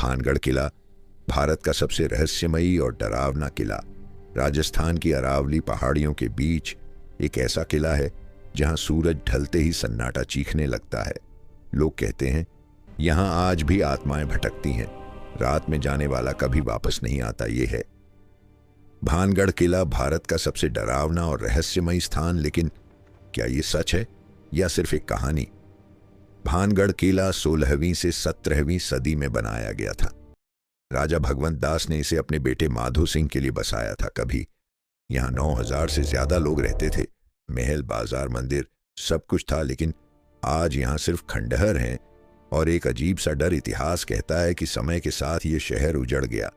भानगढ़ किला भारत का सबसे रहस्यमयी और डरावना किला। राजस्थान की अरावली पहाड़ियों के बीच एक ऐसा किला है जहां सूरज ढलते ही सन्नाटा चीखने लगता है। लोग कहते हैं यहां आज भी आत्माएं भटकती हैं, रात में जाने वाला कभी वापस नहीं आता। ये है भानगढ़ किला, भारत का सबसे डरावना और रहस्यमयी स्थान। लेकिन क्या ये सच है या सिर्फ एक कहानी? भानगढ़ किला 16वीं से 17वीं सदी में बनाया गया था। राजा भगवंत दास ने इसे अपने बेटे माधो सिंह के लिए बसाया था। कभी यहाँ 9000 से ज्यादा लोग रहते थे। महल, बाजार, मंदिर सब कुछ था, लेकिन आज यहाँ सिर्फ खंडहर हैं और एक अजीब सा डर। इतिहास कहता है कि समय के साथ ये शहर उजड़ गया,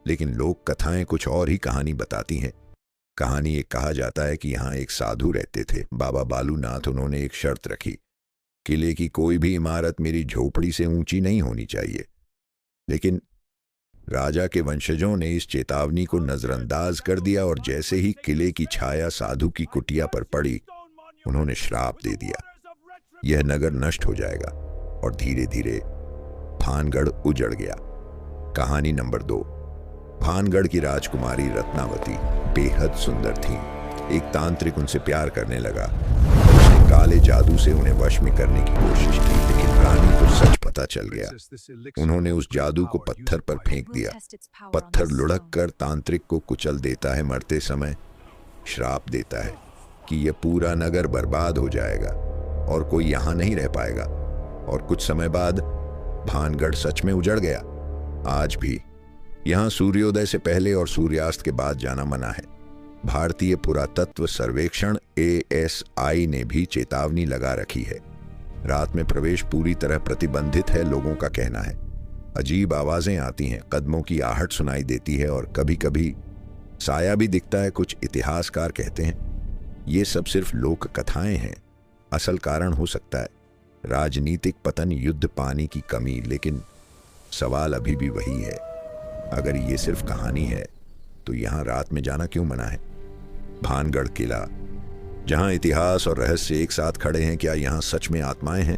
लेकिन लोक कथाएं कुछ और ही कहानी बताती हैं। कहानी एक कहा जाता है कि यहाँ एक साधु रहते थे, बाबा बालूनाथ। उन्होंने एक शर्त रखी, किले की कोई भी इमारत मेरी झोपड़ी से ऊंची नहीं होनी चाहिए। लेकिन राजा के वंशजों ने इस चेतावनी को नजरअंदाज कर दिया और जैसे ही किले की छाया साधु की कुटिया पर पड़ी, उन्होंने श्राप दे दिया, यह नगर नष्ट हो जाएगा। और धीरे धीरे भानगढ़ उजड़ गया। कहानी नंबर 2। भानगढ़ की राजकुमारी रत्नावती बेहद सुंदर थी। एक तांत्रिक उनसे प्यार करने लगा। उसने काले जादू से उन्हें वश में करने की कोशिश की, लेकिन रानी को सच पता चल गया। उन्होंने उस जादू को पत्थर पर फेंक दिया। पत्थर लुढ़क कर तांत्रिक को कुचल देता है। मरते समय श्राप देता है कि यह पूरा नगर बर्बाद हो जाएगा और कोई यहाँ नहीं रह पाएगा। और कुछ समय बाद भानगढ़ सच में उजड़ गया। आज भी यहाँ सूर्योदय से पहले और सूर्यास्त के बाद जाना मना है। भारतीय पुरातत्व सर्वेक्षण ASI ने भी चेतावनी लगा रखी है। रात में प्रवेश पूरी तरह प्रतिबंधित है, लोगों का कहना है। अजीब आवाजें आती हैं, कदमों की आहट सुनाई देती है और कभी कभी साया भी दिखता है। कुछ इतिहासकार कहते हैं ये सब सिर्फ लोक कथाएं हैं। असल कारण हो सकता है राजनीतिक पतन, युद्ध, पानी की कमी। लेकिन सवाल अभी भी वही है, अगर ये सिर्फ कहानी है तो यहाँ रात में जाना क्यों मना है? भानगढ़ किला, जहाँ इतिहास और रहस्य एक साथ खड़े हैं, क्या यहाँ सच में आत्माएं हैं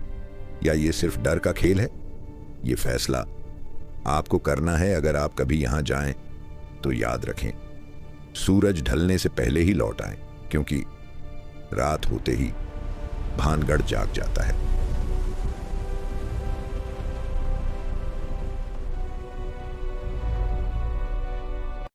या ये सिर्फ डर का खेल है? ये फैसला आपको करना है। अगर आप कभी यहाँ जाएं तो याद रखें, सूरज ढलने से पहले ही लौट आएं, क्योंकि रात होते ही भानगढ़ जाग जाता है।